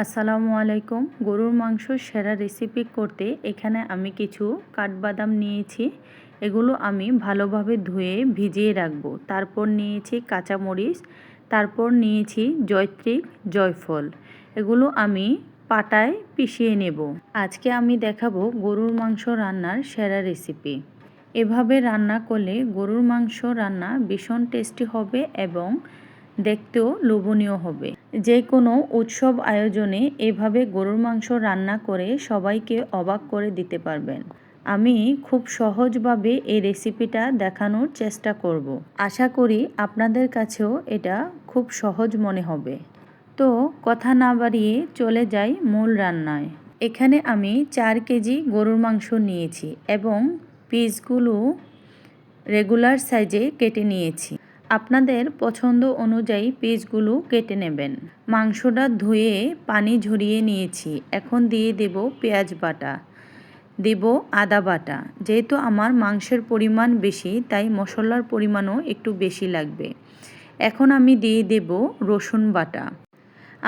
আসসালামু আলাইকুম। গরুর মাংস সেরা রেসিপি করতে এখানে আমি কিছু কাঠবাদাম নিয়েছি। এগুলো আমি ভালোভাবে ধুয়ে ভিজিয়ে রাখবো। তারপর নিয়েছি কাঁচামরিচ, তারপর নিয়েছি জয়ত্রী, জয়ফল। এগুলো আমি পাটায় পিষিয়ে নেব। আজকে আমি দেখাবো গরুর মাংস রান্নার সেরা রেসিপি। এভাবে রান্না করলে গরুর মাংস রান্না ভীষণ টেস্টি হবে এবং দেখতেও লোভনীয় হবে। যে কোনো উৎসব আয়োজনে এভাবে গরুর মাংস রান্না করে সবাইকে অবাক করে দিতে পারবেন। আমি খুব সহজভাবে এই রেসিপিটা দেখানোর চেষ্টা করব। আশা করি আপনাদের কাছেও এটা খুব সহজ মনে হবে। তো কথা না বাড়িয়ে চলে যাই মূল রান্নায়। এখানে আমি 4 কেজি গরুর মাংস নিয়েছি এবং পিসগুলো রেগুলার সাইজে কেটে নিয়েছি। আপনাদের পছন্দ অনুযায়ী পিসগুলো কেটে নেবেন। মাংসটা ধুয়ে পানি ঝরিয়ে নিয়েছি। এখন দিয়ে দেব পেঁয়াজ বাটা, দেব আদা বাটা। যেহেতু আমার মাংসের পরিমাণ বেশি তাই মশলার পরিমাণও একটু বেশি লাগবে। এখন আমি দিয়ে দেব রসুন বাটা।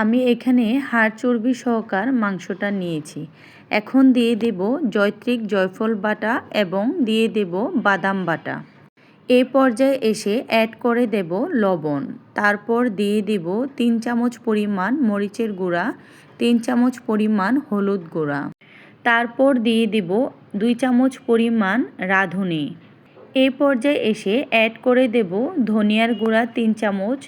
আমি এখানে হাড় চর্বি সহকার মাংসটা নিয়েছি। এখন দিয়ে দেব জয়ত্রী, জয়ফল বাটা এবং দিয়ে দেব বাদাম বাটা। এই পর্যায়ে এসে অ্যাড করে দেব লবণ। তারপর দিয়ে দেব 3 চামচ পরিমাণ মরিচের গুঁড়া, 3 চামচ পরিমাণ হলুদ গুঁড়া। তারপর দিয়ে দেব 2 চামচ পরিমাণ রাঁধুনি। এই পর্যায়ে এসে অ্যাড করে দেব ধনিয়ার গুঁড়া 3 চামচ,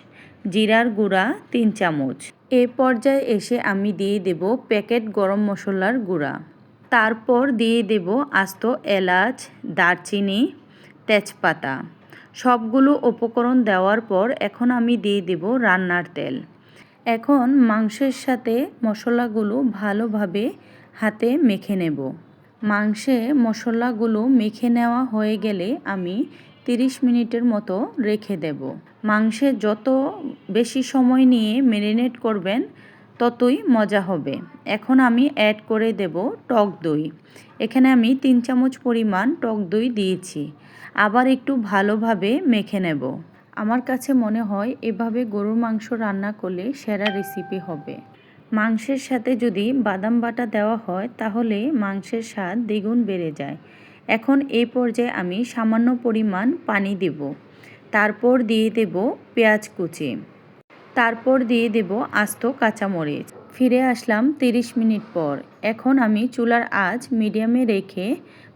জিরার গুঁড়া 3 চামচ। এই পর্যায়ে এসে আমি দিয়ে দেব প্যাকেট গরম মশলার গুঁড়া। তারপর দিয়ে দেব আস্ত এলাচ, দারচিনি, তেজপাতা। সবগুলো উপকরণ দেওয়ার পর এখন আমি দিয়ে দেব রান্নার তেল। এখন মাংসের সাথে মশলাগুলো ভালোভাবে হাতে মেখে নেব। মাংসে মশলাগুলো মেখে নেওয়া হয়ে গেলে আমি 30 মিনিটের মতো রেখে দেব। মাংসে যত বেশি সময় নিয়ে ম্যারিনেট করবেন ততই মজা হবে। এখন আমি অ্যাড করে দেব টক দই। এখানে আমি 3 চামচ পরিমাণ টক দই দিয়েছি। আবার একটু ভালোভাবে মেখে নেব। আমার কাছে মনে হয় এভাবে গরুর মাংস রান্না করলে সেরা রেসিপি হবে। মাংসের সাথে যদি বাদাম বাটা দেওয়া হয় তাহলে মাংসের স্বাদ দ্বিগুণ বেড়ে যায়। এখন এই পর্যায়ে আমি সামান্য পরিমাণ পানি দেব। তারপর দিয়ে দেব পেঁয়াজ কুচি। তারপর দিয়ে দেব আস্ত কাঁচামরিচ। ফিরে আসলাম 30 মিনিট পর। এখন আমি চুলার আঁচ মিডিয়ামে রেখে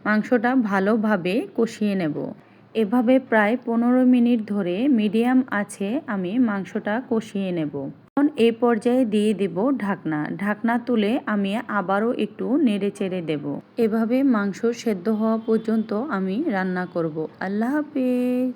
মাংসটা ভালোভাবে কষিয়ে নেব। এভাবে প্রায় 15 মিনিট ধরে মিডিয়াম আঁচে আমি মাংসটা কষিয়ে নেব। এখন এই পর্যায়ে দিয়ে দেব ঢাকনা। ঢাকনা তুলে আমি আবারও একটু নেড়েচেড়ে দেব। এভাবে মাংস সেদ্ধ হওয়া পর্যন্ত আমি রান্না করব। আল্লাহ হাফেজ।